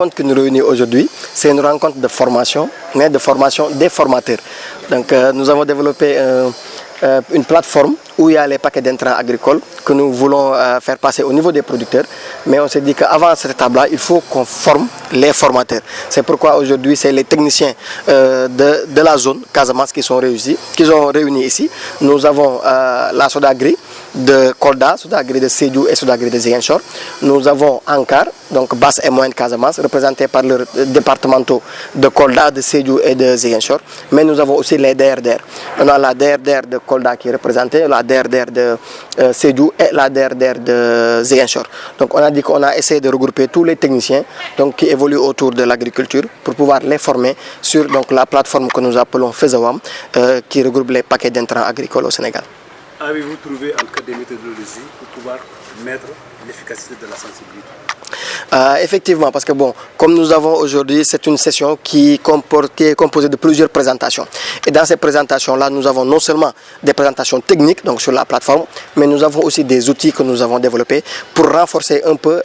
La rencontre qui nous réunit aujourd'hui, c'est une rencontre de formation, mais de formation des formateurs. Donc nous avons développé une plateforme où il y a les paquets d'intrants agricoles que nous voulons faire passer au niveau des producteurs. Mais on s'est dit qu'avant cette étape-là, il faut qu'on forme les formateurs. C'est pourquoi aujourd'hui, c'est les techniciens de la zone Casamance qui sont réunis ici. Nous avons la Sodagri de Kolda, Sodagri de Sédhiou et Sodagri de Ziguinchor. Nous avons Ankar, donc basse et moyenne Casamance, représentés par leurs départementaux de Kolda, de Sédhiou et de Ziguinchor. Mais nous avons aussi les DRDR. On a la DRDR de Kolda qui est représentée, la DRDR de Sédhiou et la DRDR de Ziguinchor. Donc on a dit qu'on a essayé de regrouper tous les techniciens donc, qui évoluent autour de l'agriculture pour pouvoir les former sur donc, la plateforme que nous appelons Fezawam qui regroupe les paquets d'intrants agricoles au Sénégal. Avez-vous trouvé en cas de méthodologie pour pouvoir mettre l'efficacité de la sensibilité? Effectivement, parce que bon, comme nous avons aujourd'hui, c'est une session qui est composée de plusieurs présentations. Et dans ces présentations-là, nous avons non seulement des présentations techniques donc sur la plateforme, mais nous avons aussi des outils que nous avons développés pour renforcer un peu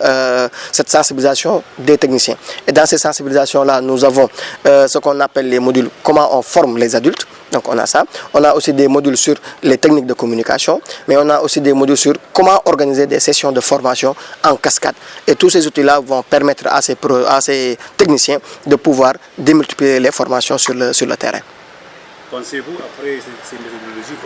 cette sensibilisation des techniciens. Et dans ces sensibilisations-là, nous avons ce qu'on appelle les modules comment on forme les adultes. Donc on a ça. On a aussi des modules sur les techniques de communication, mais on a aussi des modules sur comment organiser des sessions de formation en cascade. Et tous ces outils-là vont permettre à ces techniciens de pouvoir démultiplier les formations sur le terrain. Pensez-vous, après ces méthodologies,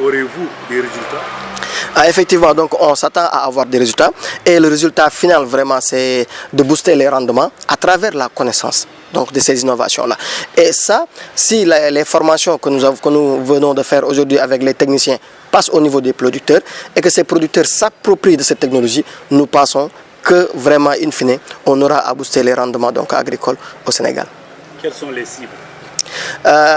aurez-vous des résultats? Effectivement, donc on s'attend à avoir des résultats. Et le résultat final, vraiment, c'est de booster les rendements à travers la connaissance donc, de ces innovations-là. Et ça, si les formations que nous venons de faire aujourd'hui avec les techniciens passent au niveau des producteurs et que ces producteurs s'approprient de cette technologie, nous pensons que vraiment, in fine, on aura à booster les rendements donc, agricoles au Sénégal. Quelles sont les cibles?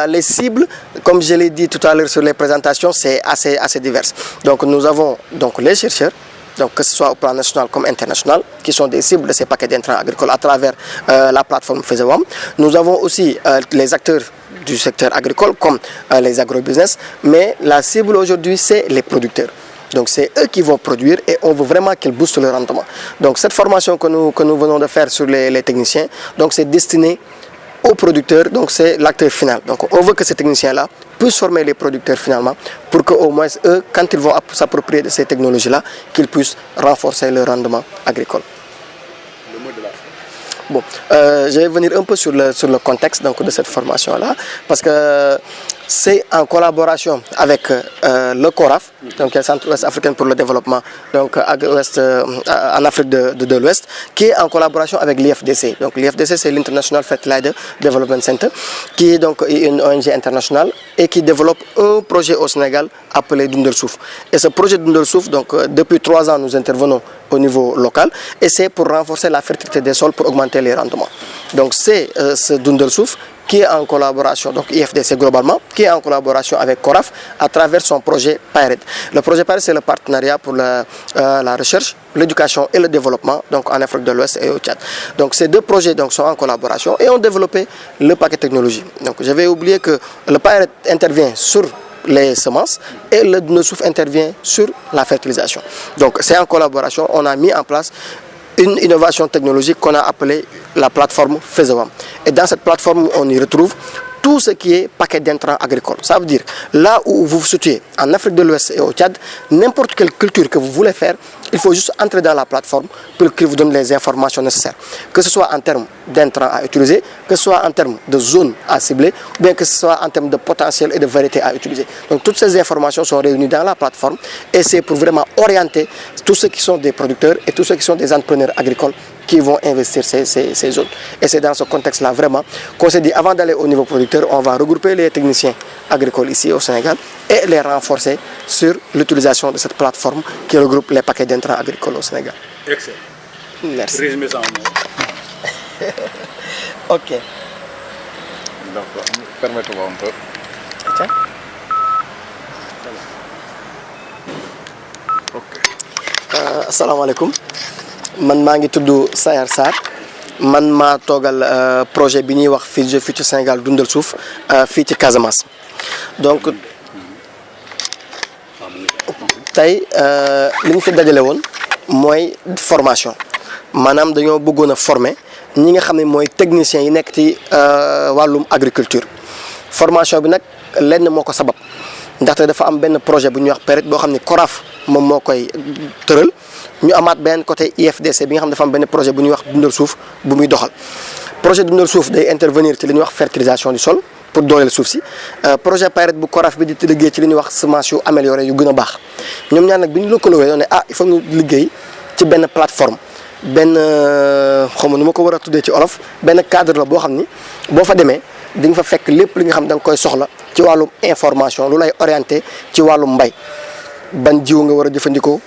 Les cibles, comme je l'ai dit tout à l'heure sur les présentations, c'est assez divers. Donc nous avons donc, les chercheurs, donc, que ce soit au plan national comme international, qui sont des cibles de ces paquets d'intrants agricoles à travers la plateforme Fezawam. Nous avons aussi les acteurs du secteur agricole comme les agrobusiness, mais la cible aujourd'hui, c'est les producteurs. Donc c'est eux qui vont produire et on veut vraiment qu'ils boostent le rendement. Donc cette formation que nous venons de faire sur les techniciens, donc c'est destiné aux producteurs, donc c'est l'acteur final. Donc on veut que ces techniciens-là puissent former les producteurs finalement pour qu'au moins eux, quand ils vont s'approprier de ces technologies-là, qu'ils puissent renforcer le rendement agricole. Le mot de la fin. Bon, je vais venir un peu sur le contexte donc, de cette formation-là, parce que c'est en collaboration avec le CORAF, donc le Centre-Ouest africain pour le développement, donc en Afrique de l'Ouest, qui est en collaboration avec l'IFDC. Donc l'IFDC, c'est l'International Fertilizer Development Center, qui est donc une ONG internationale et qui développe un projet au Sénégal appelé Dundelsouf. Et ce projet Dundelsouf, donc depuis 3 ans, nous intervenons au niveau local et c'est pour renforcer la fertilité des sols pour augmenter les rendements. Donc c'est ce Dundelsouf qui est en collaboration, donc IFDC globalement, qui est en collaboration avec CORAF à travers son projet PIRED. Le projet PIRED, c'est le partenariat pour la recherche, l'éducation et le développement donc en Afrique de l'Ouest et au Tchad. Donc ces deux projets donc, sont en collaboration et ont développé le paquet technologie. Donc j'avais oublié que le PIRED intervient sur les semences et le Dundelsouf intervient sur la fertilisation. Donc c'est en collaboration, on a mis en place une innovation technologique qu'on a appelée la plateforme Fezawam. Et dans cette plateforme, on y retrouve tout ce qui est paquet d'intrants agricoles. Ça veut dire, là où vous vous situez, en Afrique de l'Ouest et au Tchad, n'importe quelle culture que vous voulez faire, il faut juste entrer dans la plateforme pour qu'il vous donne les informations nécessaires. Que ce soit en termes d'intrants à utiliser, que ce soit en termes de zones à cibler, ou bien que ce soit en termes de potentiel et de variété à utiliser. Donc toutes ces informations sont réunies dans la plateforme et c'est pour vraiment orienter tous ceux qui sont des producteurs et tous ceux qui sont des entrepreneurs agricoles qui vont investir ces zones. Et c'est dans ce contexte-là vraiment qu'on s'est dit, avant d'aller au niveau producteur, on va regrouper les techniciens agricoles ici au Sénégal et les renforcer sur l'utilisation de cette plateforme qui regroupe les paquets d'intrants agricoles au Sénégal. Excellent. Merci. Résumez ça en mots. Ok. Donc, permettez-moi un peu. Tiens. Ok. Assalamu alaikum. Man maa ngi tudd Sayar Sarr man maa toogal projet bi ñuy wax Future Sénégal dundal suuf fii ci Casamance donc tey li ñu fi dajale woon mooy formation maanaam dañoo bëggoon a former ñi nga xam ne mooy techniciens yi nekk ci wàllum agriculture formation bi nag lenn moo ko sabab ndaxte dafa am benn projet bu ñuy wax PERET boo xam ne CORAF moom moo koy tëral ñu amaat benn côté IFDC bi nga xam ne dafa am benn projet bu ñuy wax dundal suuf bu muy doxal projet dundal suuf day intervenir ci li ñuy wax fertilisation du sol pour dooleel suuf si projet PERET bu CORAF bi di liggéey ci li ñuy wax semence yu amélioré yu gën a baax ñoom ñaar nag bi ñu lëkkaloo doon ne il faut ñu liggéey ci benn plateforme benn xaw ma nu ma ko war a tuddee ci olof benn cadre la boo xam ni boo fa demee di nga fa fekk lépp li nga xam da nga koy soxla ci wàllum information lu lay orienté ci wàllum mbay ban jiw nga war a jëfandikoo